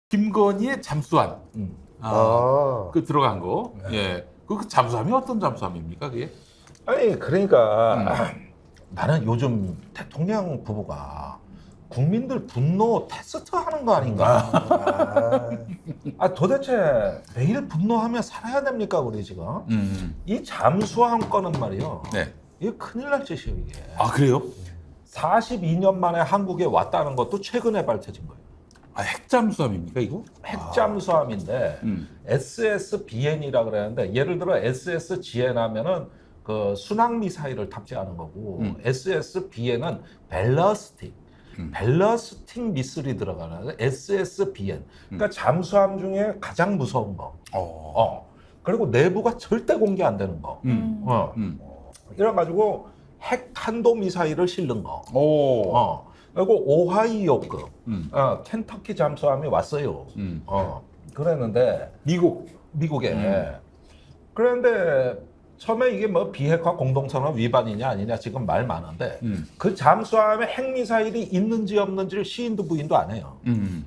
김건희의 잠수함. 그 들어간 거. 예. 그 잠수함이 어떤 잠수함입니까, 그게? 아니 그러니까 나는 요즘 대통령 부부가 국민들 분노 테스트 하는 거 아닌가? 도대체 매일 분노하며 살아야 됩니까 우리 지금? 이 잠수함 건은 말이요. 네. 이게 큰일 날 짓이에요 이게. 아, 그래요? 42년 만에 한국에 왔다는 것도 최근에 밝혀진 거예요. 아, 핵잠수함입니까, 이거? 핵잠수함인데 SSBN이라 그러는데 예를 들어 SSGN 하면은 그 순항 미사일을 탑재하는 거고 SSBN은 밸러스틱 미술이 들어가는 SSBN. 그러니까 잠수함 중에 가장 무서운 거. 그리고 내부가 절대 공개 안 되는 거. 이래가지고 핵 탄도 미사일을 실는 거. 그리고 오하이오급 켄터키 잠수함이 왔어요. 그랬는데 미국에. 그런데 처음에 이게 뭐 비핵화 공동선언 위반이냐 아니냐 지금 말 많은데 그 잠수함에 핵미사일이 있는지 없는지를 시인도 부인도 안 해요.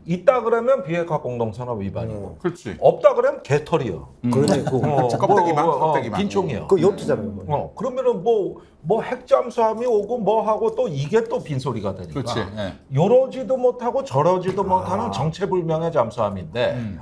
있다 그러면 비핵화 공동선언 위반이고 그렇지. 없다 그러면 개털이요. 그러네. 그 껍데기만, 껍데기만. 빈총이요. 그 요트잖아요. 그러면은 뭐 핵잠수함이 오고 뭐 하고 또 이게 또 빈소리가 되니까. 그렇지. 예. 요러지도 못하고 저러지도 못하는 정체불명의 잠수함인데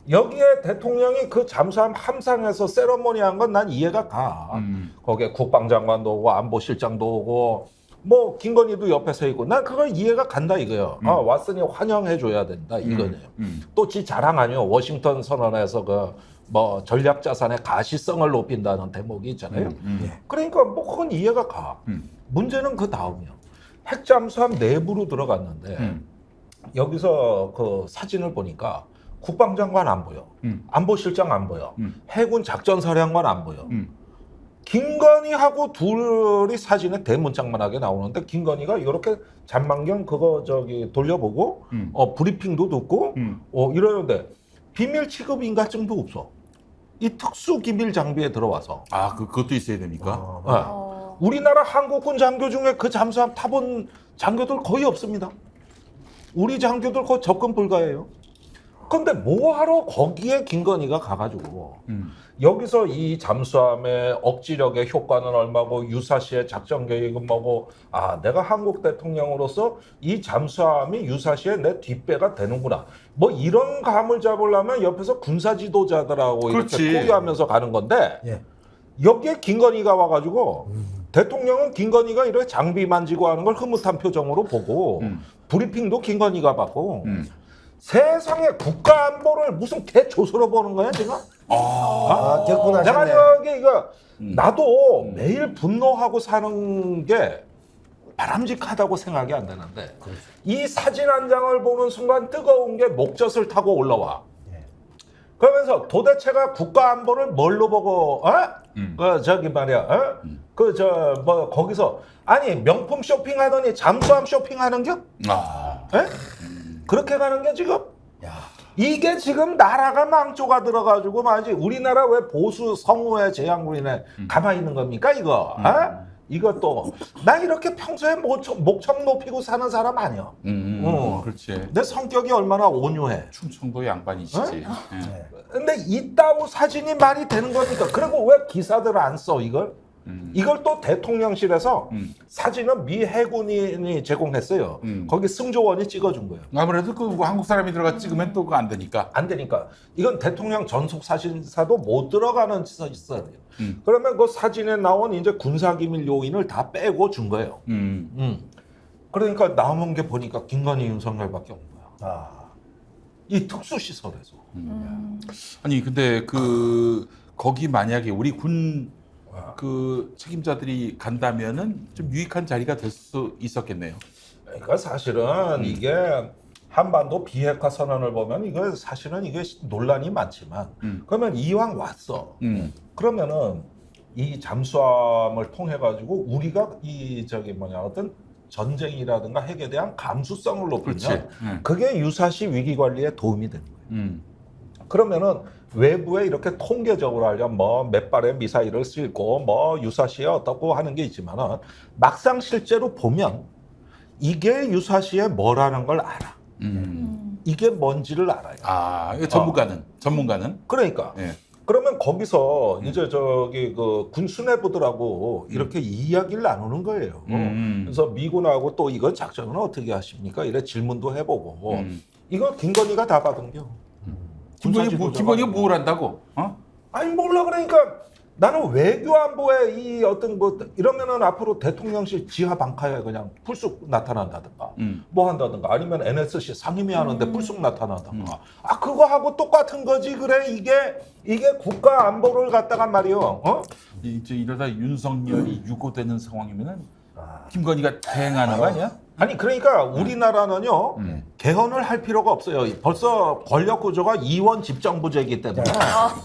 여기에 대통령이 그 잠수함 함상에서 세러머니한 건 난 이해가 가. 거기에 국방장관도 오고 안보실장도 오고 뭐 김건희도 옆에 서 있고 난 그걸 이해가 간다 이거요. 왔으니 환영해줘야 된다 이거네요. 또 지 자랑 아니요. 워싱턴 선언에서 그 뭐 전략 자산의 가시성을 높인다는 대목이 있잖아요. 그러니까 뭐 그건 이해가 가. 문제는 그 다음이요. 핵잠수함 내부로 들어갔는데 여기서 그 사진을 보니까 국방장관 안 보여. 안보실장 안 보여. 해군 작전사령관 안 보여. 김건희하고 둘이 사진에 대문짝만하게 나오는데 김건희가 이렇게 잔망경 그거 돌려보고 브리핑도 듣고 이러는데 비밀 취급 인가증도 없어. 이 특수 기밀 장비에 들어와서. 아, 그것도 있어야 됩니까? 우리나라 한국군 장교 중에 그 잠수함 타본 장교들 거의 없습니다. 우리 장교들 거의 접근 불가해요. 근데 뭐하러 거기에 김건희가 가가지고 여기서 이 잠수함의 억지력의 효과는 얼마고 유사시의 작전 계획은 뭐고 내가 한국 대통령으로서 이 잠수함이 유사시의 내 뒷배가 되는구나 뭐 이런 감을 잡으려면 옆에서 군사 지도자들하고 그렇지. 이렇게 토의하면서 가는 건데 예. 여기에 김건희가 와가지고 대통령은 김건희가 이렇게 장비 만지고 하는 걸 흐뭇한 표정으로 보고 브리핑도 김건희가 받고 세상에 국가 안보를 무슨 개조수로 보는 거야 지금? 겪고 내가 나셨네. 저기 이거 나도 매일 분노하고 사는 게 바람직하다고 생각이 안 되는데 이 사진 한 장을 보는 순간 뜨거운 게 목젖을 타고 올라와. 그러면서 도대체가 국가 안보를 뭘로 보고 그 저기 말이야 뭐 거기서 아니 명품 쇼핑하더니 잠수함 쇼핑하는겨? 그렇게 가는 게 지금? 이게 지금 나라가 망조가 들어가지고 말이지 우리나라 왜 보수 성우의 재앙군이네 가만히 있는 겁니까 이거? 이것도 나 이렇게 평소에 목청 높이고 사는 사람 아니야. 그렇지. 내 성격이 얼마나 온유해. 충청도 양반이시지. 근데 이따구 사진이 말이 되는 겁니까? 그리고 왜 기사들 안 써 이걸? 이걸 또 대통령실에서 사진은 미 해군이 제공했어요. 거기 승조원이 찍어준 거예요. 아무래도 그 한국 사람이 들어가 찍으면 또 그거 안 되니까. 안 되니까 이건 대통령 전속 사진사도 못 들어가는 짓이 있어야 돼요. 그러면 그 사진에 나온 이제 군사기밀 요인을 다 빼고 준 거예요. 그러니까 남은 게 보니까 김건희 윤석열밖에 없는 거야. 이 특수시설에서. 아니 근데 거기 만약에 우리 군 책임자들이 간다면은 좀 유익한 자리가 될 수 있었겠네요. 그러니까 사실은 이게 한반도 비핵화 선언을 보면 이거 사실은 이게 논란이 많지만 그러면 이왕 왔어. 그러면은 이 잠수함을 통해 가지고 우리가 어떤 전쟁이라든가 핵에 대한 감수성을 높이면 그게 유사시 위기 관리에 도움이 되는 거예요. 그러면은 외부에 이렇게 통계적으로 하려면 뭐 몇 발의 미사일을 싣고 뭐 유사시에 어떻고 하는 게 있지만은 막상 실제로 보면 이게 유사시에 뭐라는 걸 알아. 이게 뭔지를 알아요. 아, 이거 전문가는. 그러니까. 예. 그러면 거기서 이제 저기 그 군 수뇌부들하고 이렇게 이야기를 나누는 거예요. 그래서 미군하고 또 이거 작전은 어떻게 하십니까? 이래 질문도 해보고 이거 김건희가 다 받은겨. 김건희가 뭘 한다고? 어? 아니 몰라 그러니까 나는 외교안보에 이 어떤 뭐 이러면은 앞으로 대통령실 지하 방카에 그냥 불쑥 나타난다든가 뭐 한다든가 아니면 NSC 상임위 하는데 불쑥 나타난다든가 아 그거 하고 똑같은 거지 그래 이게 국가 안보를 갖다가 말이요 어? 이제 이러다 윤석열이 유고되는 상황이면은 김건희가 대행하는 거 아니야? 아니 그러니까 우리나라는요 개헌을 할 필요가 없어요. 벌써 권력 구조가 이원 집정부제이기 때문에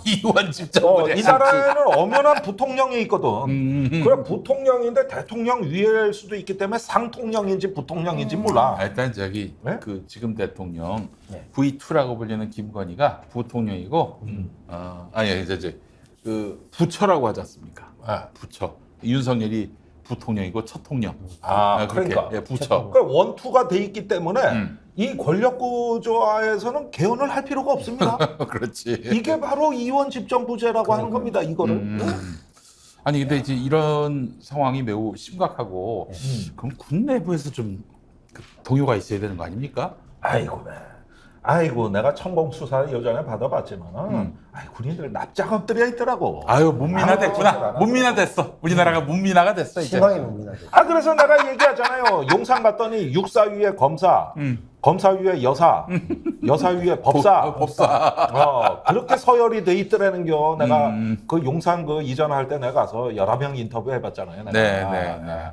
이원 집정부제. 이 나라에는 엄연한 부통령이 있거든. 그래 부통령인데 대통령 위일 수도 있기 때문에 상통령인지 부통령인지 몰라. 일단 저기 네? 그 지금 대통령 네. V2라고 불리는 김건희가 부통령이고 아니 그 부처라고 하지 않습니까? 부처. 윤석열이 부통령이고 첫 통령. 그렇게. 그러니까 예, 부처. 그러니까 원투가 돼 있기 때문에 이 권력 구조화에서는 개헌을 할 필요가 없습니다. 그렇지. 이게 바로 이원 집정부제라고 하는 겁니다. 이거를. 아니 근데 이제 이런 상황이 매우 심각하고 그럼 군 내부에서 좀 동요가 있어야 되는 거 아닙니까? 아이고 내가 천공 수사 예전에 받아봤지만은 군인들 납작업들이 있더라고. 아유 문민화 됐구나. 문민화 됐어. 우리나라가 문민화가 됐어 이제. 심하게 문민하죠. 그래서 내가 얘기하잖아요. 용산 갔더니 육사 위에 검사, 검사 위에 여사, 여사 위에 법사. 법사. 그렇게 서열이 돼 있더라는겨. 내가 그 용산 그 이전할 때 내가 가서 여러 명 인터뷰 해봤잖아요. 내가. 네.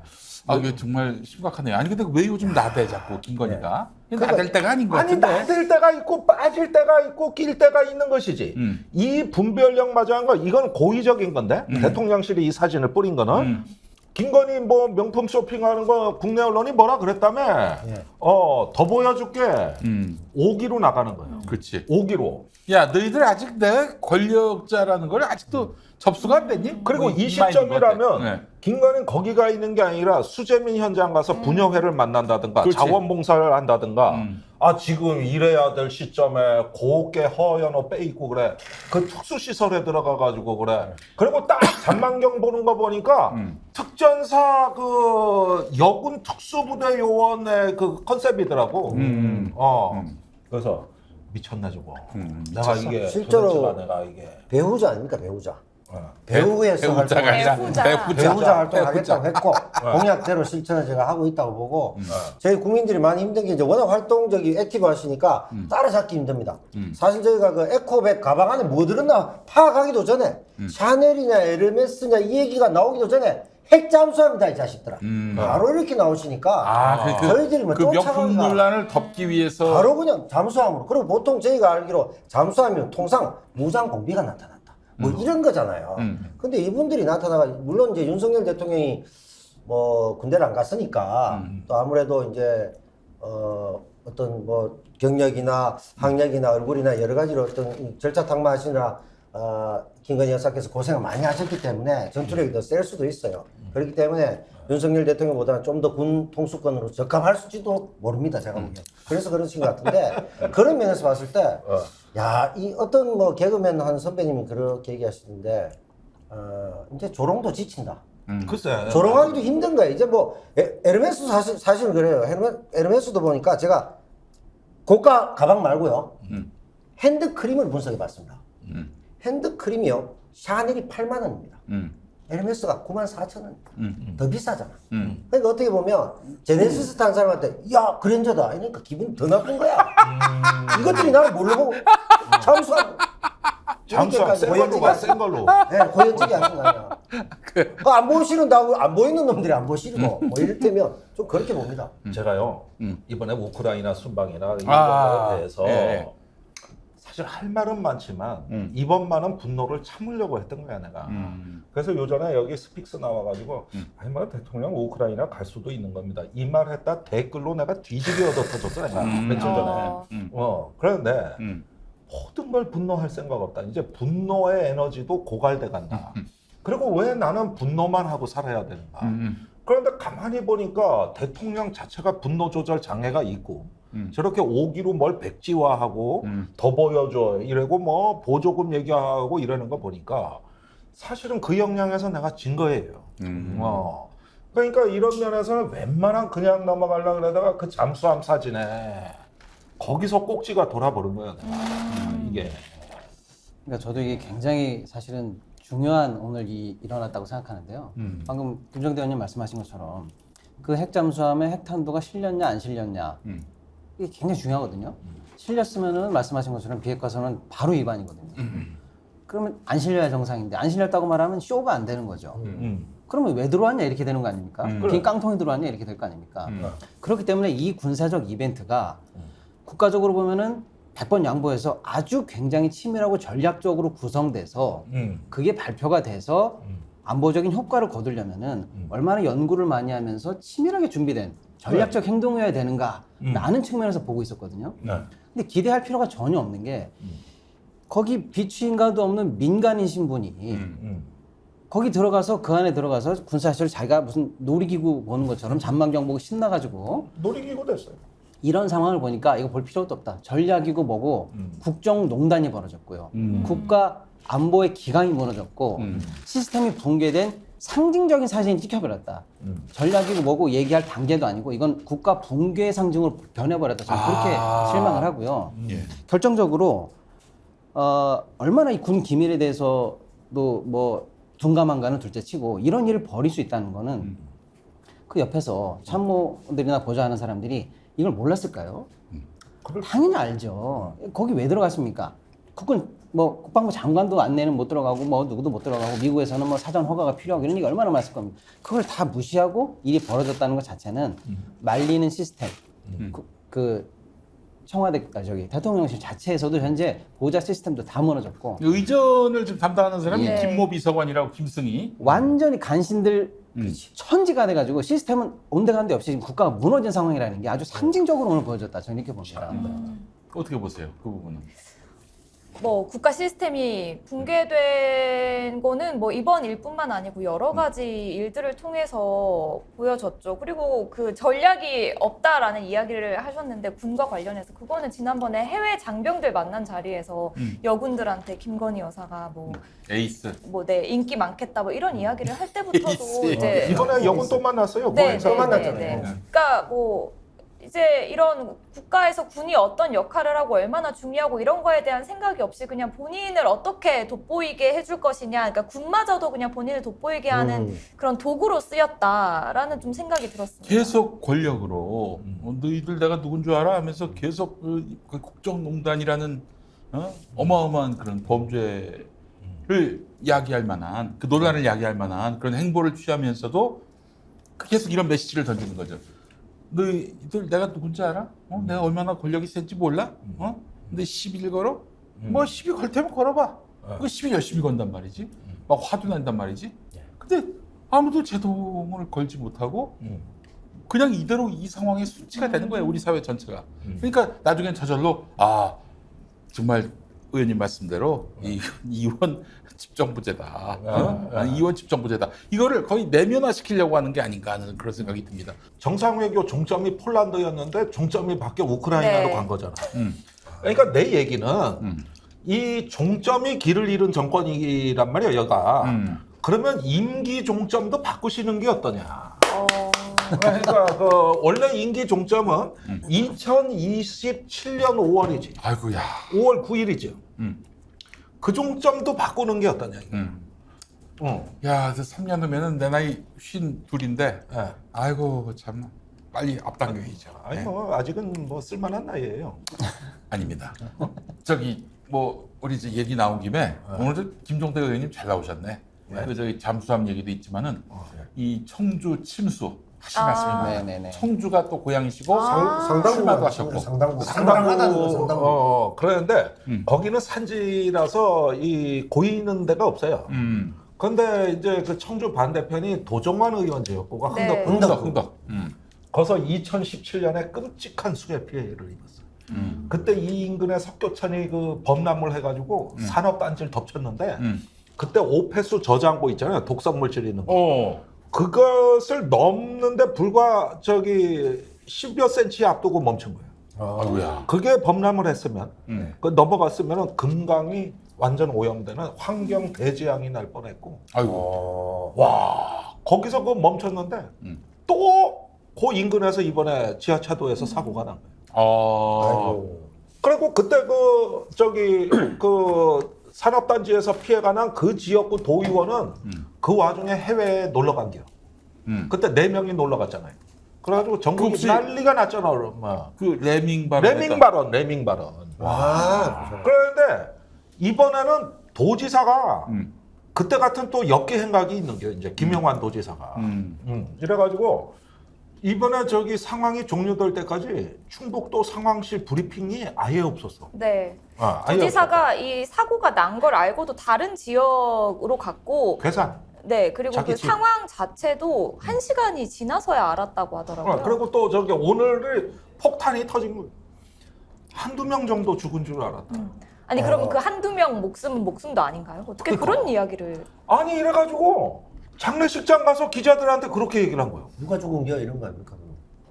이게 정말 심각하네요. 아니 근데 왜 요즘 나대 자꾸 김건희가? 나댈 때가 아닌 것 아니 같은데. 나댈 때가 있고 빠질 때가 있고 낄 때가 있는 것이지. 이 분별력 마저 한 거 이건 고의적인 건데 대통령실이 이 사진을 뿌린 거는 김건희 뭐 명품 쇼핑하는 거 국내 언론이 뭐라 그랬다며. 더 보여줄게. 5기로 나가는 거예요. 그렇지. 5기로. 야 너희들 아직 내 권력자라는 걸 아직도 접수가 안 됐니? 그리고 뭐 이 시점이라면 네. 김건희는 거기가 있는 게 아니라 수재민 현장 가서 분여회를 만난다든가 그렇지. 자원봉사를 한다든가 지금 이래야 될 시점에 곱게 허연 옷 빼입고 그래 그 특수시설에 들어가가지고 그래 그리고 딱 잔망경 보는 거 보니까 특전사 그 여군 특수부대 요원의 그 컨셉이더라고 그래서 미쳤나 저거 내가 이게 실제로 도대체가 내가 이게 배우자 아닙니까 배우자. 배우에서 배우자가 아니라 배우자 활동하겠다고 했고 공약대로 실천을 제가 하고 있다고 보고 저희 국민들이 많이 힘든 게 이제 워낙 활동적이 액티브 하시니까 따라잡기 힘듭니다. 사실 저희가 그 에코백 가방 안에 뭐 들었나 파악하기도 전에 샤넬이냐 에르메스냐 이 얘기가 나오기도 전에 핵잠수합니다 이 자식들아. 바로 이렇게 나오시니까 저희들이 뭐 그 명품 쫓아가기가 논란을 덮기 위해서 바로 그냥 잠수함으로. 그리고 보통 저희가 알기로 잠수함이면 통상 무장 공비가 나타난다. 뭐 이런 거잖아요. 근데 이분들이 나타나가 물론 이제 윤석열 대통령이 뭐 군대를 안 갔으니까 또 아무래도 이제 어떤 뭐 경력이나 학력이나 얼굴이나 여러 가지로 어떤 절차 탕마하시느라 김건희 여사께서 고생을 많이 하셨기 때문에 전투력이 더 셀 수도 있어요. 그렇기 때문에 윤석열 대통령보다는 좀 더 군 통수권으로 적합할지도 모릅니다. 제가 보기엔. 그래서 그러신 것 같은데 그런 면에서 봤을 때 야, 이 어떤 뭐 개그맨 한 선배님이 그렇게 얘기하시는데 이제 조롱도 지친다. 글쎄 조롱하기도 힘든 거예요. 이제 뭐 에르메스 사실은 그래요. 에르메스도 보니까 제가 고가 가방 말고요. 핸드크림을 분석해봤습니다. 핸드크림이요. 샤넬이 8만 원입니다. 에르메스가 94,000원. 더 비싸잖아. 그러니까 어떻게 보면 제네시스 탄 사람한테 야 그랜저다 이러니까 기분이 더 나쁜 거야. 이것들이 나를 모르고 잠수함 센 걸로 가, 센 걸로. 네, 고연적이 아닌 거 아니야. 안 보시는 안 보이는 놈들이 안 보시고 뭐 이를테면 좀 그렇게 봅니다. 제가요 이번에 우크라이나 순방이나 이런 거에 대해서 사실 할 말은 많지만 이번만은 분노를 참으려고 했던 거야 내가. 그래서 요전에 여기 스픽스 나와가지고 아니 뭐 대통령 우크라이나 갈 수도 있는 겁니다. 이 말 했다 댓글로 내가 뒤지게 얻어 터졌어 내가 며칠 전에. 그런데 모든 걸 분노할 생각 없다. 이제 분노의 에너지도 고갈돼 간다. 그리고 왜 나는 분노만 하고 살아야 되는가. 그런데 가만히 보니까 대통령 자체가 분노 조절 장애가 있고 저렇게 오기로 뭘 백지화하고 더 보여줘 이러고 뭐 보조금 얘기하고 이러는 거 보니까 사실은 그 역량에서 내가 진 거예요. 그러니까 이런 면에서는 웬만한 그냥 넘어가려고 그러다가 그 잠수함 사진에 거기서 꼭지가 돌아버린 거예요. 이게. 그러니까 저도 이게 굉장히 사실은 중요한 오늘 일어났다고 생각하는데요. 방금 김정대 의원님 말씀하신 것처럼 그 핵잠수함의 핵탄두가 실렸냐 안 실렸냐 이게 굉장히 중요하거든요. 실렸으면은 말씀하신 것처럼 비핵화선은 바로 위반이거든요. 그러면 안 실려야 정상인데 안 실렸다고 말하면 쇼가 안 되는 거죠. 그러면 왜 들어왔냐 이렇게 되는 거 아닙니까? 빈 깡통이 들어왔냐 이렇게 될 거 아닙니까? 그렇기 때문에 이 군사적 이벤트가 국가적으로 보면은 100번 양보해서 아주 굉장히 치밀하고 전략적으로 구성돼서 그게 발표가 돼서 안보적인 효과를 거두려면은 얼마나 연구를 많이 하면서 치밀하게 준비된 전략적 행동이어야 되는가라는 측면에서 보고 있었거든요. 근데 기대할 필요가 전혀 없는 게 거기 비추인가도 없는 민간이신 분이 거기 들어가서 그 안에 들어가서 군사시설 자기가 무슨 놀이기구 보는 것처럼 잔망경 보고 신나가지고 놀이기구 됐어요. 이런 상황을 보니까 이거 볼 필요도 없다. 전략이고 뭐고 국정농단이 벌어졌고요. 국가 안보의 기강이 무너졌고 시스템이 붕괴된 상징적인 사진이 찍혀버렸다. 전략이고 뭐고 얘기할 단계도 아니고 이건 국가 붕괴의 상징으로 변해버렸다. 저는 그렇게 실망을 하고요. 결정적으로 얼마나 이 군 기밀에 대해서도 뭐 둔감한가는 둘째치고 이런 일을 벌일 수 있다는 거는 그 옆에서 참모들이나 보좌하는 사람들이 이걸 몰랐을까요? 당연히 알죠. 거기 왜 들어갔습니까? 국군 뭐 국방부 장관도 안내는 못 들어가고 뭐 누구도 못 들어가고 미국에서는 뭐 사전 허가가 필요하고 이런 얘기 얼마나 많았을 겁니까? 그걸 다 무시하고 일이 벌어졌다는 것 자체는 말리는 시스템 그 청와대 저기 대통령실 자체에서도 현재 보좌 시스템도 다 무너졌고 의전을 좀 담당하는 사람이 네. 김모 비서관이라고 김승희. 완전히 간신들 천지가 돼가지고 시스템은 온데간데 없이 지금 국가가 무너진 상황이라는 게 아주 상징적으로 오늘 보여줬다. 저는 이렇게 봅니다. 어떻게 보세요? 그 부분은. 뭐 국가 시스템이 붕괴된 거는 뭐 이번 일뿐만 아니고 여러 가지 일들을 통해서 보여졌죠. 그리고 그 전략이 없다라는 이야기를 하셨는데 군과 관련해서 그거는 지난번에 해외 장병들 만난 자리에서 여군들한테 김건희 여사가 뭐 에이스. 네, 인기 많겠다 뭐 이런 이야기를 할 때부터도 에이스. 이제 이번에 여군 또 만났어요. 네, 또 만났잖아요. 네. 그러니까 뭐 이제 이런 국가에서 군이 어떤 역할을 하고 얼마나 중요하고 이런 거에 대한 생각이 없이 그냥 본인을 어떻게 돋보이게 해줄 것이냐, 그러니까 군마저도 그냥 본인을 돋보이게 하는 그런 도구로 쓰였다라는 좀 생각이 들었습니다. 계속 권력으로 너희들 내가 누군 줄 알아? 하면서 계속 그 국정농단이라는 어마어마한 그런 범죄를 야기할 만한 그 논란을 야기할 만한 그런 행보를 취하면서도 계속 이런 메시지를 던지는 거죠. 너희들 내가 누군지 알아? 내가 얼마나 권력이 센지 몰라? 근데 시비를 걸어? 뭐 시비 걸 테면 걸어봐. 그 시비 열심히 건단 말이지. 막 화도 난단 말이지. 근데 아무도 제동을 걸지 못하고 그냥 이대로 이 상황에 순치가 되는 거예요. 우리 사회 전체가. 그러니까 나중엔 저절로 정말 의원님 말씀대로 이원 집정부제다. 이원 집정부제다. 이거를 거의 내면화시키려고 하는 게 아닌가 하는 그런 생각이 듭니다. 정상외교 종점이 폴란드였는데 종점이 바뀌어 우크라이나로 네. 간 거잖아. 그러니까 내 얘기는 이 종점이 길을 잃은 정권이란 말이야, 여가. 그러면 임기 종점도 바꾸시는 게 어떠냐. 그러니까 그 원래 임기 종점은 2027년 5월이지. 아이고야. 5월 9일이죠. 그 종점도 바꾸는 게 어떠냐. 야, 3년 후면은 내 나이 52인데, 네. 아이고 참 빨리 앞당겨야죠. 아니 네. 뭐 아직은 뭐 쓸만한 나이예요. 아닙니다. 저기 뭐 우리 이제 얘기 나온 김에 오늘 김종대 의원님 잘 나오셨네. 그 저기 잠수함 얘기도 있지만은 이 청주 침수 하신 말씀입니다. 네네네. 청주가 또 고향이시고 상당부 출마도 하셨고. 상당부. 그런데 거기는 산지라서 이 고이는 데가 없어요. 그런데 이제 그 청주 반대편이 도종환 의원제였고가 네. 흥덕. 거기서 2017년에 끔찍한 수해 피해를 입었어요. 그때 이 인근에 석교천이 그 범람을 해가지고 산업단지를 덮쳤는데 그때 오페수 저장고 있잖아요. 독성물질 있는 거. 그것을 넘는데 불과 저기 10여 센치 앞두고 멈춘 거예요. 아이고야. 그게 범람을 했으면 음. 그 넘어갔으면 금강이 완전 오염되는 환경 대재앙이 날 뻔했고 아이고. 와 거기서 그 멈췄는데 또 그 인근에서 이번에 지하차도에서 사고가 난 거예요. 아이고. 그리고 그때 그 저기 그 산업단지에서 피해가 난 그 지역구 도의원은 그 와중에 해외에 놀러 간 게요. 그때 4명이 놀러 갔잖아요. 그래가지고 전국이 혹시- 난리가 났잖아. 뭐. 그 레밍 발언. 레밍 발언. 아, 그런데 이번에는 도지사가 음. 그때 같은 또 역기 행각이 있는 게 이제 김영환 도지사가. 이래가지고 이번에 저기 상황이 종료될 때까지 충북도 상황실 브리핑이 아예 없었어. 네. 아예 도지사가 이 사고가 난 걸 알고도 다른 지역으로 갔고, 없었어. 괴산. 네, 그리고 자기 그 집. 상황 자체도 1시간이 지나서야 알았다고 하더라고요. 그리고 또 저기 오늘 폭탄이 터진 거 한두 명 정도 죽은 줄 알았다. 아니, 그럼 그 한두 명 목숨은 목숨도 아닌가요? 어떻게 그러니까. 그런 이야기를. 아니 이래가지고 장례식장 가서 기자들한테 그렇게 얘기를 한 거예요. 누가 죽은 겨 이런 거 아닙니까?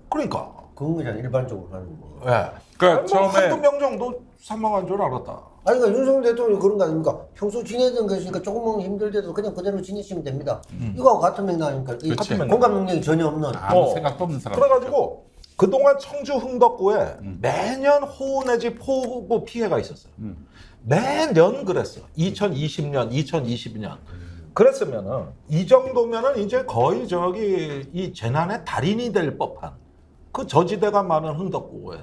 그러니까. 그건 그냥 일반적으로 하는 거. 예. 그러니까 뭐 처음에 한두 명 정도 사망한 줄 알았다. 아니, 그러니까 윤석열 대통령이 그런 거 아닙니까? 평소 지내던 것이니까 조금은 힘들대도 그냥 그대로 지내시면 됩니다. 이거하고 같은 맥락 아닙니까? 이 그치. 공감 능력이 전혀 없는. 아무 생각도 없는 사람. 그래가지고 그동안 청주 흥덕구에 매년 호우 내지 폭우 피해가 있었어요. 매년 그랬어. 2020년, 2022년. 그랬으면은 이 정도면은 이제 거의 저기 이 재난의 달인이 될 법한 그 저지대가 많은 흥덕구에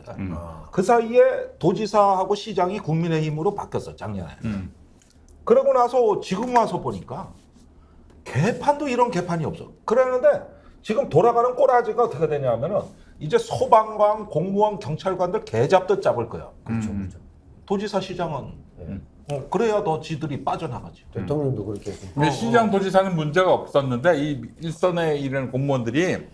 그 사이에 도지사하고 시장이 국민의힘으로 바뀌었어 작년에. 그러고 나서 지금 와서 보니까 개판도 이런 개판이 없어. 그랬는데 지금 돌아가는 꼬라지가 어떻게 되냐면은 이제 소방관, 공무원, 경찰관들 개 잡듯 잡을 거야. 그렇죠, 그렇죠. 도지사, 시장은 그래야 더 지들이 빠져나가지. 대통령도 그렇게 했습니다. 근데 시장 도지사는 문제가 없었는데 이 일선에 일하는 공무원들이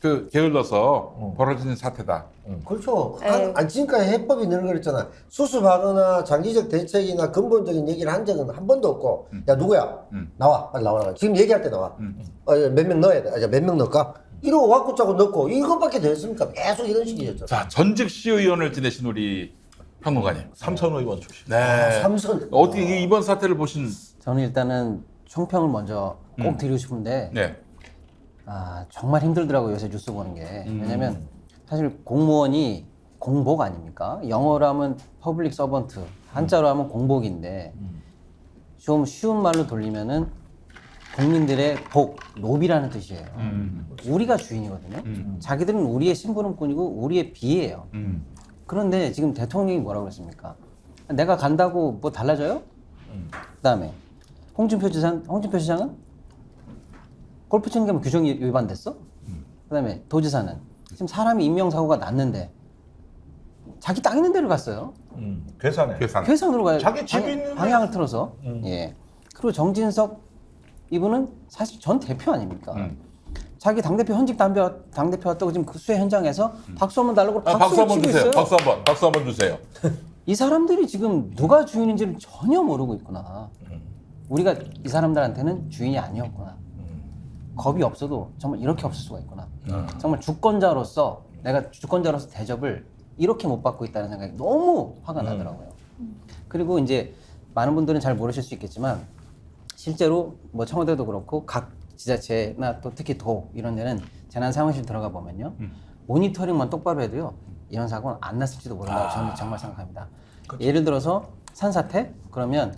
그 게을러서 벌어지는 사태다. 그렇죠. 네. 지금까지 해법이 늘 그랬잖아. 수습하거나 장기적 대책이나 근본적인 얘기를 한 적은 한 번도 없고, 야, 누구야? 나와. 빨리 나와라. 지금 얘기할 때 나와. 몇 명 넣어야 돼. 몇 명 넣을까? 이러고 와꾸 짜고 넣고, 이것밖에 됐습니까? 계속 이런 식이었죠. 자, 전직 시의원을 지내신 우리 평론가님. 삼선 의원 출신. 네. 삼선. 어떻게 이번 사태를 보신? 저는 일단은 총평을 먼저 꼭 드리고 싶은데 네. 정말 힘들더라고요, 요새 뉴스 보는 게. 왜냐면 사실 공무원이 공복 아닙니까? 영어로 하면 퍼블릭 서번트, 한자로 하면 공복인데 좀 쉬운 말로 돌리면은 국민들의 복, 노비라는 뜻이에요. 우리가 주인이거든요. 자기들은 우리의 심부름꾼이고 우리의 비예요. 그런데 지금 대통령이 뭐라고 그랬습니까? 내가 간다고 뭐 달라져요? 그다음에 홍준표 시장은 골프 치는 게 뭐 규정이 위반됐어? 그다음에 도지사는 지금 사람이 인명사고가 났는데 자기 땅 있는 데로 갔어요. 괴산에. 계산. 괴산으로 가요. 자기 집이 있는 방향을 틀어서. 예. 그리고 정진석 이분은 사실 전 대표 아닙니까? 자기 당대표 현직 당대표 왔다고 지금 그 수해 현장에서 박수 한번 달라고 박수 박수를 한번 치고 주세요. 있어요. 박수 한번 주세요. 이 사람들이 지금 누가 주인인지를 전혀 모르고 있구나. 우리가 이 사람들한테는 주인이 아니었구나. 겁이 없어도 정말 이렇게 없을 수가 있구나. 정말 주권자로서 내가 주권자로서 대접을 이렇게 못 받고 있다는 생각이 너무 화가 나더라고요. 그리고 이제 많은 분들은 잘 모르실 수 있겠지만 실제로 뭐 청와대도 그렇고 각 지자체나 또 특히 도 이런 데는 재난 상황실 들어가 보면요. 모니터링만 똑바로 해도요. 이런 사고는 안 났을지도 모른다고 저는 정말 생각합니다. 예를 들어서 산사태 그러면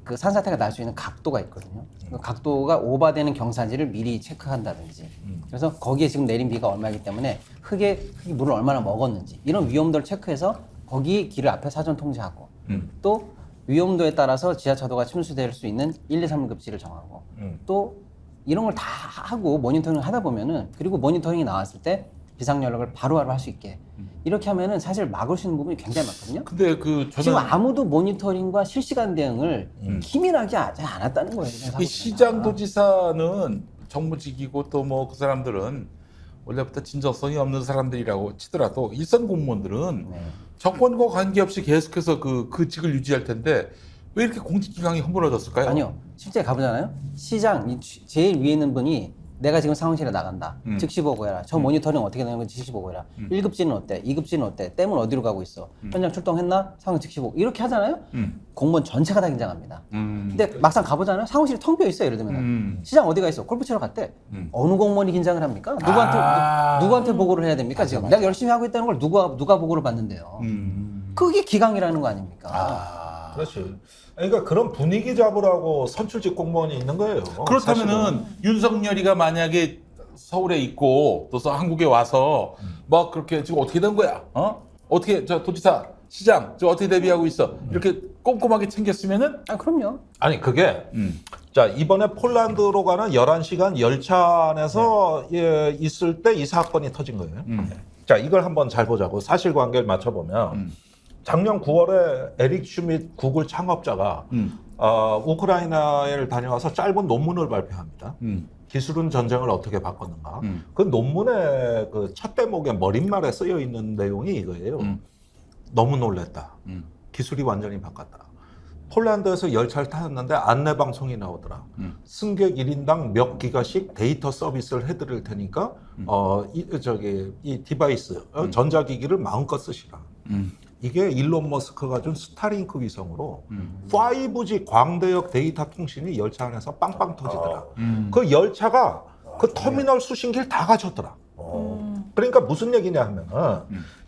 그 산사태가 날 수 있는 각도가 있거든요. 그 각도가 오버되는 경사지를 미리 체크한다든지. 그래서 거기에 지금 내린 비가 얼마이기 때문에 흙이 물을 얼마나 먹었는지 이런 위험도를 체크해서 거기 길을 앞에 사전 통제하고 또 위험도에 따라서 지하차도가 침수될 수 있는 1, 2, 3급지를 정하고 또 이런 걸 다 하고 모니터링을 하다 보면은 그리고 모니터링이 나왔을 때 비상 연락을 바로바로 할 수 있게 이렇게 하면은 사실 막을 수 있는 부분이 굉장히 많거든요. 근데 그 지금 저는 아무도 모니터링과 실시간 대응을 기민하게 하지 않았다는 거예요. 이 시장 도지사는 정무직이고 또 뭐 그 사람들은 원래부터 진정성이 없는 사람들이라고 치더라도 일선 공무원들은 정권과 관계없이 계속해서 그 직을 유지할 텐데 왜 이렇게 공직기강이 허물어졌을까요? 아니요. 실제 가보잖아요. 시장 제일 위에 있는 분이 내가 지금 상황실에 나간다. 즉시 보고해라. 저 모니터링 어떻게 되는 건지 즉시 보고해라. 1급지는 어때? 2급지는 어때? 댐은 어디로 가고 있어? 현장 출동했나? 상황 즉시 보고. 이렇게 하잖아요. 공무원 전체가 다 긴장합니다. 근데 막상 가보잖아요. 상황실이 텅 비어 있어요. 예를 들면 시장 어디가 있어? 골프 치러 갔대. 어느 공무원이 긴장을 합니까? 누구한테 보고를 해야 됩니까? 지금 내가 열심히 하고 있다는 걸 누가 보고를 받는데요. 그게 기강이라는 거 아닙니까? 그렇지. 그러니까 그런 분위기 잡으라고 선출직 공무원이 있는 거예요. 그렇다면은 윤석열이가 만약에 서울에 있고 또 한국에 와서 막 그렇게 지금 어떻게 된 거야? 어떻게 저 도지사 시장 저 어떻게 대비하고 있어? 이렇게 꼼꼼하게 챙겼으면은 그럼요. 아니 그게 자 이번에 폴란드로 가는 11시간 열차 안에서 있을 때 이 사건이 터진 거예요. 자 이걸 한번 잘 보자고 사실관계를 맞춰보면 작년 9월에 에릭 슈밋 구글 창업자가 우크라이나를 다녀와서 짧은 논문을 발표합니다. 기술은 전쟁을 어떻게 바꿨는가. 그 논문의 그 첫 대목에 머릿말에 쓰여 있는 내용이 이거예요. 너무 놀랬다. 기술이 완전히 바꿨다. 폴란드에서 열차를 탔는데 안내방송이 나오더라. 승객 1인당 몇 기가씩 데이터 서비스를 해드릴 테니까 이 디바이스, 전자기기를 마음껏 쓰시라. 이게 일론 머스크가 준 스타링크 위성으로 5G 광대역 데이터 통신이 열차 안에서 빵빵 터지더라. 그 열차가 그 터미널 수신기를 다 갖췄더라. 그러니까 무슨 얘기냐 하면은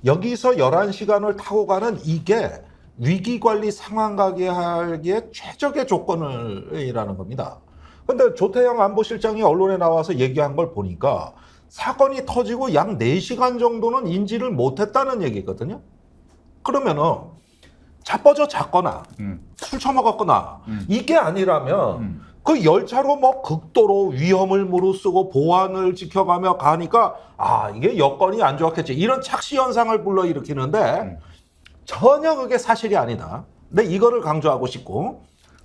여기서 11시간을 타고 가는 이게 위기관리 상황가게 하기에 최적의 조건이라는 겁니다. 근데 조태영 안보실장이 언론에 나와서 얘기한 걸 보니까 사건이 터지고 약 4시간 정도는 인지를 못했다는 얘기거든요. 그러면은 자빠져 잤거나 술 처먹었거나 이게 아니라면 그 열차로 뭐 극도로 위험을 무릅쓰고 보안을 지켜가며 가니까 이게 여건이 안 좋았겠지 이런 착시 현상을 불러일으키는데 전혀 그게 사실이 아니다. 근데 이거를 강조하고 싶고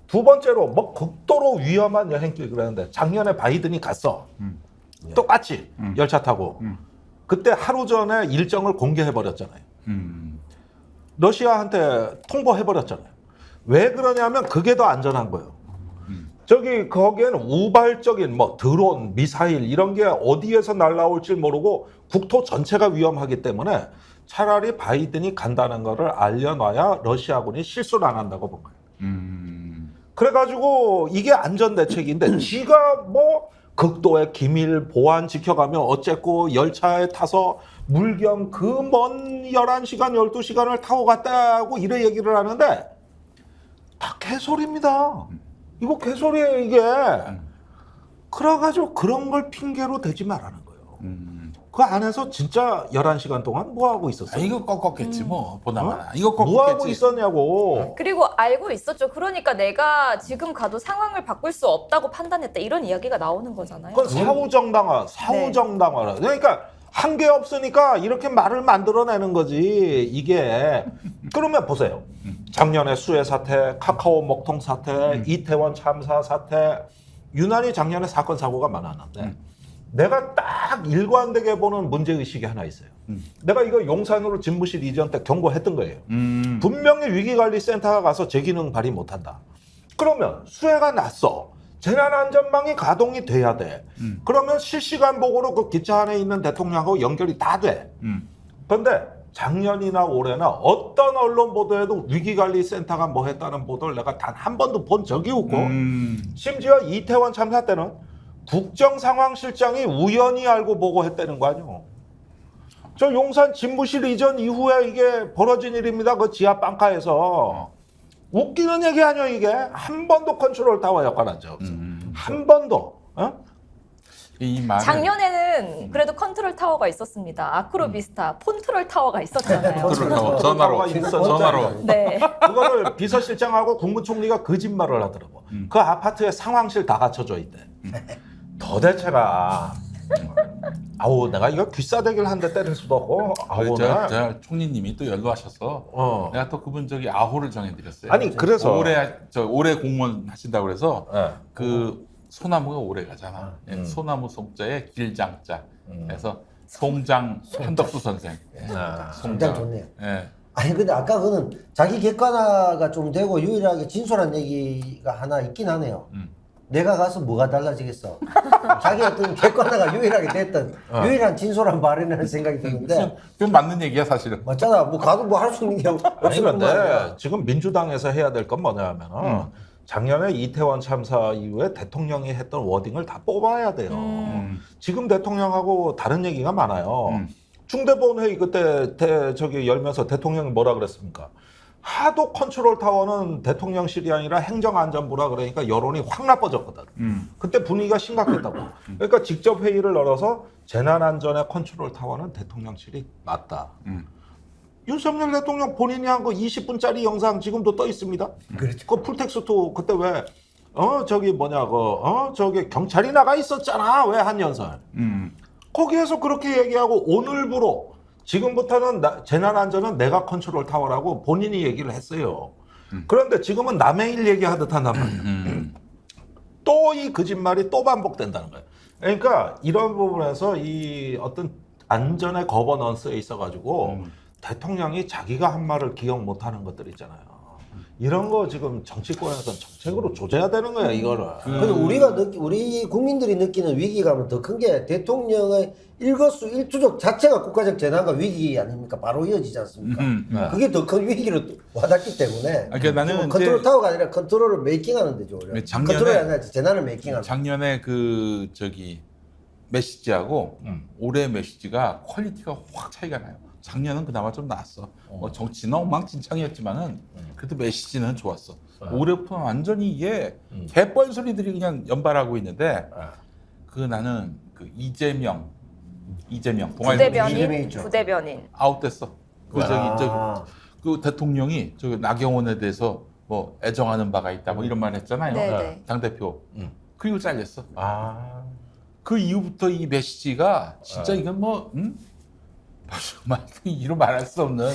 두 번째로 뭐 극도로 위험한 여행길 그랬는데 작년에 바이든이 갔어. 똑같이 열차 타고 그때 하루 전에 일정을 공개해 버렸잖아요. 러시아한테 통보해 버렸잖아요. 왜 그러냐면 그게 더 안전한 거예요. 저기 거기에는 우발적인 뭐 드론, 미사일 이런 게 어디에서 날라올지 모르고 국토 전체가 위험하기 때문에 차라리 바이든이 간다는 거를 알려놔야 러시아군이 실수를 안 한다고 본 거예요. 그래가지고 이게 안전대책인데 지가 뭐 극도의 기밀 보안 지켜가며 어쨌고 열차에 타서 물경 그 먼 11시간, 12시간을 타고 갔다고 이래 얘기를 하는데 다 개소리입니다. 이거 개소리예요 이게. 그래가지고 그런 걸 핑계로 대지 말라는 거예요. 그 안에서 진짜 11시간 동안 뭐 하고 있었어요? 이거 꺾었겠지 뭐 보나마나. 이거 꺾었겠지. 뭐 하고 있었냐고. 그리고 알고 있었죠. 그러니까 내가 지금 가도 상황을 바꿀 수 없다고 판단했다. 이런 이야기가 나오는 거잖아요. 그건 사후정당화. 그러니까 한 게 없으니까 이렇게 말을 만들어내는 거지 이게. 그러면 보세요. 작년에 수해 사태, 카카오 먹통 사태, 이태원 참사 사태 유난히 작년에 사건 사고가 많았는데 내가 딱 일관되게 보는 문제의식이 하나 있어요. 내가 이거 용산으로 집무실 이전 때 경고했던 거예요. 분명히 위기관리센터가 가서 제 기능 발휘 못한다. 그러면 수해가 났어. 재난안전망이 가동이 돼야 돼. 그러면 실시간 보고로 그 기차 안에 있는 대통령하고 연결이 다 돼. 그런데 작년이나 올해나 어떤 언론 보도에도 위기관리센터가 뭐 했다는 보도를 내가 단 한 번도 본 적이 없고 심지어 이태원 참사 때는 국정상황실장이 우연히 알고 보고했다는 거 아니에요. 저 용산 집무실 이전 이후에 이게 벌어진 일입니다. 그 지하 빵카에서. 웃기는 얘기 아니에요 이게. 한 번도 컨트롤 타워 역할 한 적 없어. 한 번도. 이 말을 작년에는 그래도 컨트롤 타워가 있었습니다. 아크로비스타, 폰트롤 타워가 있었잖아요. 컨트롤 타워 전화로. 네. 그거를 비서실장하고 국무총리가 거짓말을 하더라고. 그 아파트에 상황실 다 갖춰져 있대. 도대체가 내가 이거 귀싸대기를 한 대 때릴 수도 없고 저 총리님이 또 연로하셔서 내가 또 그분 저기 아호를 정해드렸어요. 아니 그래서 올해 공무원 하신다고 그래서 네. 그 소나무가 오래 가잖아. 소나무 송자에 길장자. 그래서 송장 한덕수 선생. 굉장히 좋네요. 예. 아니 근데 아까 그거는 자기 객관화가 좀 되고 유일하게 진솔한 얘기가 하나 있긴 하네요. 내가 가서 뭐가 달라지겠어? 자기 어떤 객관화가 유일하게 됐던 유일한 진솔한 발언이라는 생각이 드는데 그건 맞는 얘기야 사실은. 맞잖아. 뭐 가도 뭐 할 수 있는 게 아니 없으면 근데 지금 민주당에서 해야 될 건 뭐냐면은 작년에 이태원 참사 이후에 대통령이 했던 워딩을 다 뽑아야 돼요. 지금 대통령하고 다른 얘기가 많아요. 중대본 회의 그때 저기 열면서 대통령이 뭐라 그랬습니까? 하도 컨트롤 타워는 대통령실이 아니라 행정안전부라 그러니까 여론이 확 나빠졌거든. 그때 분위기가 심각했다고. 그러니까 직접 회의를 열어서 재난안전의 컨트롤 타워는 대통령실이 맞다. 윤석열 대통령 본인이 한 거 20분짜리 영상 지금도 떠 있습니다. 그렇죠. 그 풀텍스트 그때 왜 저기 뭐냐 저기 경찰이 나가 있었잖아. 왜 한연설. 거기에서 그렇게 얘기하고 오늘부로 지금부터는 재난안전은 내가 컨트롤 타워라고 본인이 얘기를 했어요. 그런데 지금은 남의 일 얘기하듯 한단 말이에요. 또 이 거짓말이 또 반복된다는 거예요. 그러니까 이런 부분에서 이 어떤 안전의 거버넌스에 있어가지고 대통령이 자기가 한 말을 기억 못하는 것들 있잖아요. 이런 거 지금 정치권에서는 정책으로 조져야 되는 거야 이거를. 근데 우리 국민들이 느끼는 위기감은 더 큰 게 대통령의 일거수일투족 자체가 국가적 재난과 위기 아닙니까? 바로 이어지지 않습니까? 네. 그게 더 큰 위기로 와닿기 때문에 그러니까 나는 지금 컨트롤 타워가 아니라 컨트롤을 메이킹하는 데죠. 오히려. 작년에- 컨트롤이 아니라 재난을 메이킹하는. 작년에 그 저기 메시지하고 올해 메시지가 퀄리티가 확 차이가 나요. 작년은 그나마 좀 나았어. 뭐 정치는 엉망진창이었지만은 그래도 메시지는 좋았어. 올해부터는 완전히 이게 개뻘 소리들이 그냥 연발하고 있는데 그 나는 그 이재명 이재명이 부대변인, 있죠. 부대변인. 아웃됐어. 그 저기 아. 그 대통령이 저 나경원에 대해서 뭐 애정하는 바가 있다 뭐 이런 말 했잖아요. 네네. 당 대표. 그리고 잘렸어. 아. 그 이후부터 이 메시지가 진짜 이건 뭐 정말 이로 말할 수 없는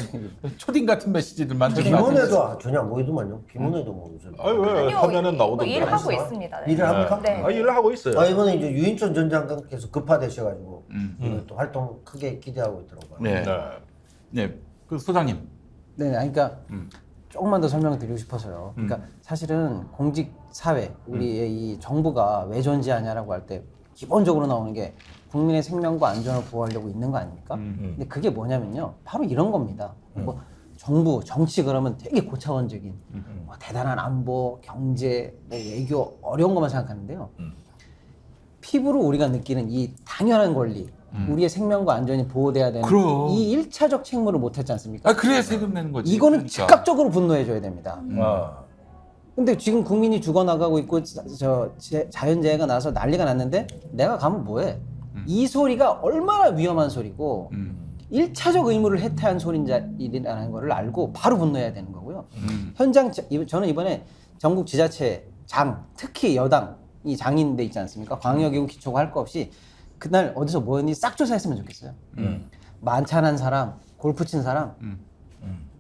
초딩 같은 메시지들만 좀 나오고 있어요. 김은혜도 전혀 안 보이더만요. 김은혜도 뭐 요즘 아니 왜 아니요, 화면엔 뭐 나오던데. 일하고 있습니다. 네. 일을 합니까? 네. 일을 하고 있어요. 아 이번에 이제 유인촌 전 장관께서 급파되셔가지고 또 활동 크게 기대하고 있더라고요. 네. 네. 그 소장님. 네, 그러니까 조금만 더 설명을 드리고 싶어서요. 그러니까 사실은 공직 사회, 우리의 이 정부가 왜 존재하냐라고 할 때 기본적으로 나오는 게 국민의 생명과 안전을 보호하려고 있는 거 아닙니까? 근데 그게 뭐냐면요, 바로 이런 겁니다. 뭐 정부, 정치 그러면 되게 고차원적인 뭐 대단한 안보, 경제, 뭐 외교 어려운 것만 생각하는데요. 피부로 우리가 느끼는 이 당연한 권리, 우리의 생명과 안전이 보호돼야 되는 그럼. 이 1차적 책무를 못했지 않습니까? 아 그래야 세금 내는 거지. 이거는 그러니까. 즉각적으로 분노해줘야 됩니다. 아. 근데 지금 국민이 죽어나가고 있고 자연재해가 나서 난리가 났는데 내가 가면 뭐해? 이 소리가 얼마나 위험한 소리고 1차적 의무를 해태한 소리라는 거를 알고 바로 분노해야 되는 거고요. 저는 이번에 전국 지자체 장, 특히 여당이 장인데 있지 않습니까? 광역이고 기초고 할 거 없이 그날 어디서 뭐였니 싹 조사했으면 좋겠어요. 만찬한 사람, 골프 친 사람,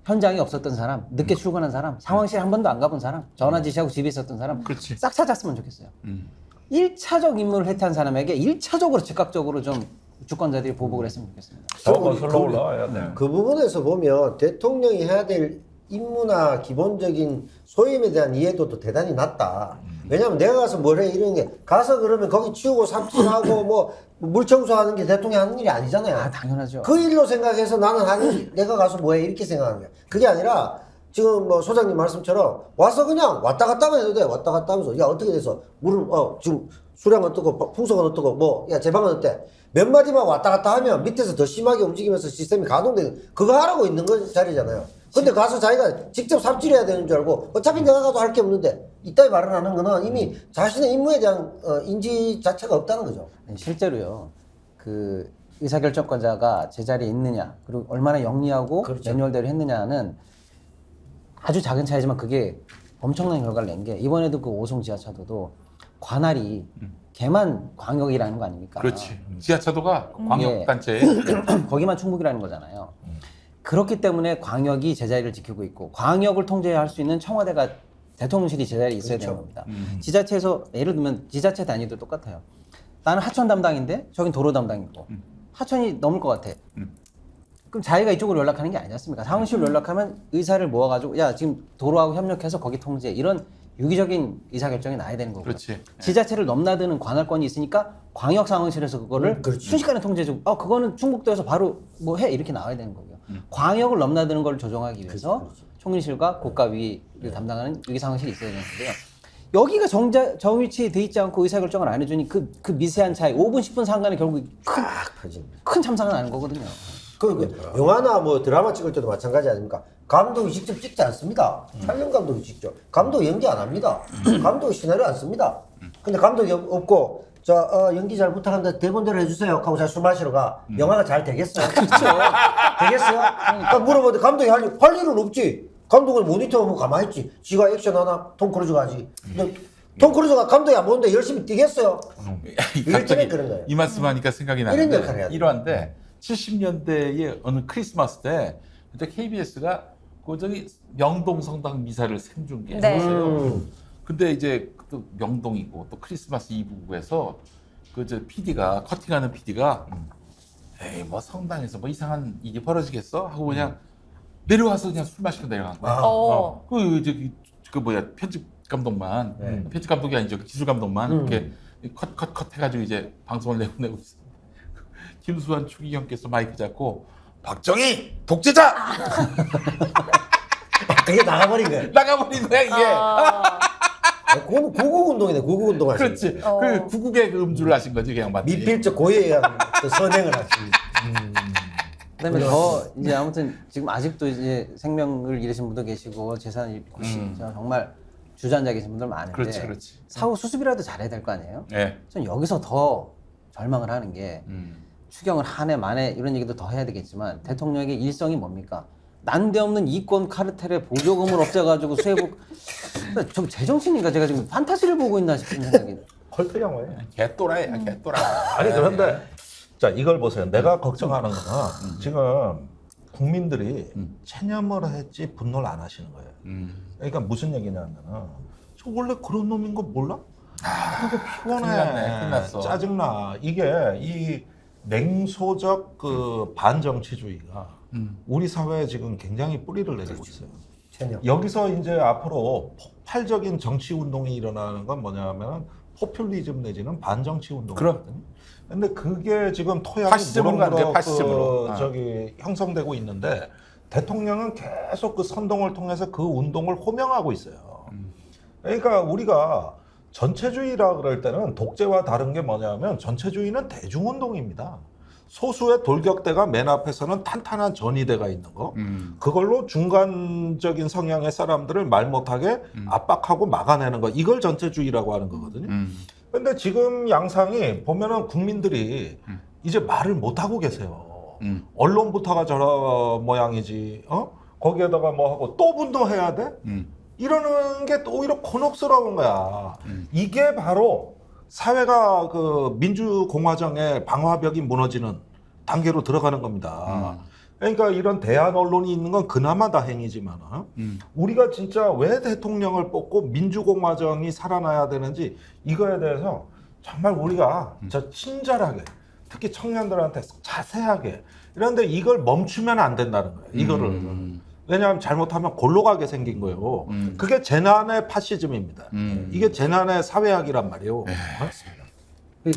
현장에 없었던 사람, 늦게 출근한 사람, 상황실 한 번도 안 가본 사람, 전화 지시하고 집에 있었던 사람 그렇지. 싹 찾았으면 좋겠어요. 1차적 임무를 해태한 사람에게 1차적으로 즉각적으로 좀 주권자들이 보복을 했으면 좋겠습니다. 더 거슬러 올라와야 돼. 그 부분에서 보면 대통령이 해야 될 임무나 기본적인 소임에 대한 이해도도 대단히 낮다. 왜냐하면 내가 가서 뭘 해 이런 게 가서 그러면 거기 치우고 삽질하고 뭐 물 청소하는 게 대통령 하는 일이 아니잖아요. 아, 당연하죠. 그 일로 생각해서 나는 하니 내가 가서 뭐해 이렇게 생각하는 거야. 그게 아니라 지금 뭐 소장님 말씀처럼 와서 그냥 왔다 갔다 해도 돼. 왔다 갔다 하면서 야 어떻게 돼서 물은 지금 수량은 어떻고 풍속은 어떻고 뭐 야 제 방은 어때? 몇 마디만 왔다 갔다 하면 밑에서 더 심하게 움직이면서 시스템이 가동되는 그거 하라고 있는 거 자리잖아요. 근데 가서 자기가 직접 삽질해야 되는 줄 알고 어차피 내가 가도 할 게 없는데 이따위 말을 하는 거는 이미 자신의 임무에 대한 인지 자체가 없다는 거죠. 아니, 실제로요. 그 의사결정권자가 제자리에 있느냐, 그리고 얼마나 영리하고 그렇죠. 매뉴얼대로 했느냐는 아주 작은 차이지만 그게 엄청난 결과를 낸 게 이번에도 그 오송 지하차도도 관할이 걔만 광역이라는 거 아닙니까? 그렇지. 지하차도가 예. 광역단체에 거기만 충북이라는 거잖아요. 그렇기 때문에 광역이 제자리를 지키고 있고 광역을 통제할 수 있는 청와대가 대통령실이 제자리에 있어야 되는 겁니다. 지자체에서 예를 들면 지자체 단위도 똑같아요. 나는 하천 담당인데 저긴 도로 담당이고 하천이 넘을 것 같아. 그럼 자기가 이쪽으로 연락하는 게 아니지 않습니까? 상황실로 연락하면 의사를 모아가지고 야 지금 도로하고 협력해서 거기 통제 이런 유기적인 의사결정이 나야 되는 거고 그렇지. 지자체를 넘나드는 관할권이 있으니까 광역상황실에서 그거를 그렇지. 순식간에 통제해주고 그거는 충북도에서 바로 뭐 해 이렇게 나와야 되는 거고요. 광역을 넘나드는 걸 조정하기 위해서 총리실과 국가위를 담당하는 유기상황실이 있어야 되는데요. 여기가 정위치에 돼 있지 않고 의사결정을 안 해주니 그 미세한 차이 5분 10분 상관에 결국 큰 참사가 나는 거거든요. 그러니까 영화나 뭐 드라마 찍을 때도 마찬가지 아닙니까? 감독이 직접 찍지 않습니다. 촬영 감독이 직접. 감독 연기 안 합니다. 감독이 시나리오 안 씁니다. 근데 감독이 없고 연기 잘 부탁한다 대본대로 해주세요 하고 잘 술 마시러 가. 영화가 잘 되겠어요? 그렇죠. 되겠어요? 그러니까 물어보는데 감독이 할 일은 없지. 감독은 모니터하고 가만히 있지. 지가 액션 하나 톰 크루즈가 하지. 근데 톰 크루즈가 감독이 안 보는데 열심히 뛰겠어요? 갑자기 그런 거예요. 이 말씀하니까 생각이 이런 나는데 역할을 해야 돼. 이러한데 70년대의 어느 크리스마스 때 그때 KBS가 그 저기 명동 성당 미사를 생중계했어요. 근데 이제 또 명동이고 또 크리스마스 이브에서 그 저 PD가 커팅하는 PD가 에이 뭐 성당에서 뭐 이상한 일이 벌어지겠어 하고 그냥 내려와서 그냥 술 마시고 내려간 거야. 그 뭐야 편집 감독만 편집 감독이 아니죠 기술 감독만 이렇게 컷 해가지고 이제 방송을 내보내고 있어. 김수환 추기경께서 마이크 잡고 박정희 독재자 그게 나가버린 거야. 나가버린 거야 이게. 그거는 구국운동이네. 구국운동 하신 그렇지. 그 구국의 그 음주를 하신 거지 그냥 맞지. 미필적 고의에 의한 또 선행을 하신. 그다음에 더 이제 아무튼 지금 아직도 이제 생명을 잃으신 분도 계시고 재산을 잃고 정말 주저앉아 계신 분들 많은데 그렇지. 사후 수습이라도 잘해야 될 거 아니에요? 네. 전 여기서 더 절망을 하는 게 추경을 한 해 만에 이런 얘기도 더 해야 되겠지만 대통령의 일성이 뭡니까? 난데없는 이권 카르텔의 보조금을 없애가지고 수혜국 저 제정신인가 제가 지금 판타지를 보고 있나 싶은 생각이 컬트 영화예요. 개또라이야 개또라. 아니 그런데 자 이걸 보세요. 내가 걱정하는 거는 지금 국민들이 체념을 했지 분노를 안 하시는 거예요. 그러니까 무슨 얘기냐면은 저 원래 그런 놈인 거 몰라? 그게 피곤해. 큰일 났네, 끝났어. 짜증나. 이게 이 냉소적 그 반정치주의가 우리 사회에 지금 굉장히 뿌리를 내리고 있어요. 체념. 여기서 이제 앞으로 폭발적인 정치 운동이 일어나는 건 뭐냐면 포퓰리즘 내지는 반정치 운동이거든요. 근데 그게 지금 토양이 파시즘으로 가는 거예요, 파시즘으로. 저기 형성되고 있는데 대통령은 계속 그 선동을 통해서 그 운동을 호명하고 있어요. 그러니까 우리가 전체주의라 그럴 때는 독재와 다른 게 뭐냐면 전체주의는 대중운동입니다. 소수의 돌격대가 맨 앞에서는 탄탄한 전위대가 있는 거. 그걸로 중간적인 성향의 사람들을 말 못하게 압박하고 막아내는 거. 이걸 전체주의라고 하는 거거든요. 근데 지금 양상이 보면은 국민들이 이제 말을 못하고 계세요. 언론부터가 저런 모양이지. 거기에다가 뭐 하고 또 분노해야 돼? 이러는 게 또 오히려 곤혹스러운 거야. 이게 바로 사회가 그 민주공화정의 방화벽이 무너지는 단계로 들어가는 겁니다. 그러니까 이런 대한 언론이 있는 건 그나마 다행이지만 우리가 진짜 왜 대통령을 뽑고 민주공화정이 살아나야 되는지 이거에 대해서 정말 우리가 진짜 친절하게 특히 청년들한테 자세하게 이런데 이걸 멈추면 안 된다는 거예요. 이거를. 왜냐하면 잘못하면 골로 가게 생긴 거예요. 그게 재난의 파시즘입니다. 이게 재난의 사회학이란 말이에요.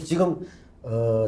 지금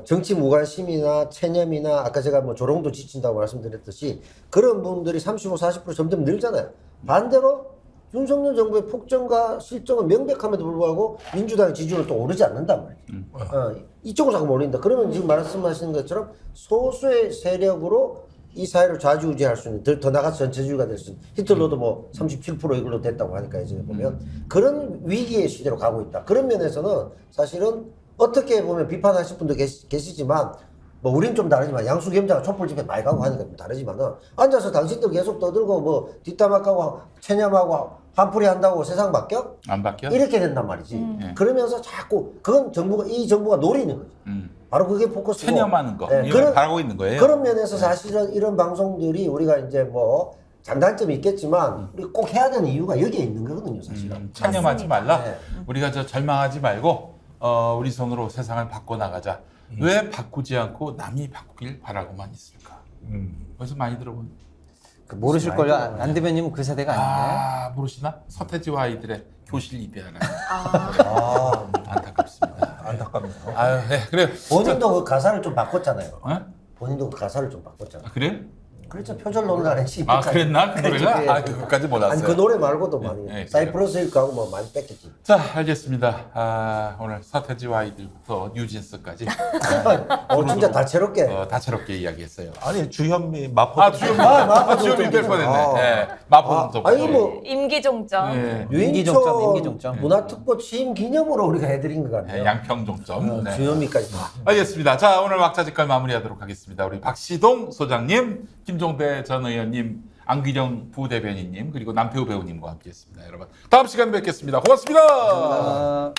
정치 무관심이나 체념이나 아까 제가 뭐 조롱도 지친다고 말씀드렸듯이 그런 분들이 35, 40% 점점 늘잖아요. 반대로 윤석열 정부의 폭정과 실정은 명백함에도 불구하고 민주당의 지지율은 또 오르지 않는단 말이에요. 이쪽으로 자꾸 몰린다. 그러면 지금 말씀하시는 것처럼 소수의 세력으로 이 사회를 좌지우지할 수 있는 더 나가서 전체주의가 될 수 있는 히틀러도 뭐 37% 이걸로 됐다고 하니까 이제 보면 그런 위기의 시대로 가고 있다. 그런 면에서는 사실은 어떻게 보면 비판하실 분도 계시지만 뭐 우린 좀 다르지만 양수겸자가 촛불 집회 많이 가고 하니까 좀 다르지만은 앉아서 당신들 계속 떠들고 뭐 뒷담화하고 체념하고 한풀이 한다고 세상 바뀌어? 안 바뀌어? 이렇게 된단 말이지. 그러면서 자꾸 그건 이 정부가 노리는 거지. 바로 그게 포커스고. 체념하는 거. 네, 이걸 바라고 있는 거예요. 그런 면에서 사실은 이런 방송들이 우리가 이제 뭐 장단점이 있겠지만 우리 꼭 해야 되는 이유가 여기에 있는 거거든요, 사실은. 체념하지 말라. 네. 우리가 저 절망하지 말고 우리 손으로 세상을 바꿔 나가자. 왜 바꾸지 않고 남이 바꾸길 바라고만 있을까? 그래서 많이 들어본. 모르실걸요? 안 대변님은 그 세대가 아닌데. 모르시나? 서태지와 아이들의 교실 입회하는 아, 안타깝습니다. 안타깝네요. 아유, 네, 그래요. 본인도 그 가사를 좀 바꿨잖아요. 어? 본인도 그 가사를 좀 바꿨잖아요. 아, 그래요? 그렇죠. 표절론란의 시비. 아, 그랬나? 그 노래가? 아, 그것까지 몰랐어요. 아니 그 노래 말고도 많이 네, 사이프러스 힐크하고 뭐 많이 뺏겼지. 자, 알겠습니다. 아, 오늘 서태지와 아이들부터 뉴진스까지 진짜 다채롭게. 다채롭게 이야기했어요. 아니 주현미 마포 아, 주현미. 주현미 될 뻔했네. 아. 네, 마포동서. 아니 뭐 임기종점. 네. 임기종점, 유인촌 임기종점. 문화특보 취임 기념으로 우리가 해드린 것 같네요. 네, 양평종점. 네. 주현미까지 다. 알겠습니다. 자, 오늘 막자지깔 마무리하도록 하겠습니다. 우리 박시동 소장님, 김종대 전 의원님, 안기령 부대변인님, 그리고 남태우 배우님과 함께했습니다. 여러분, 다음 시간에 뵙겠습니다. 고맙습니다. 아...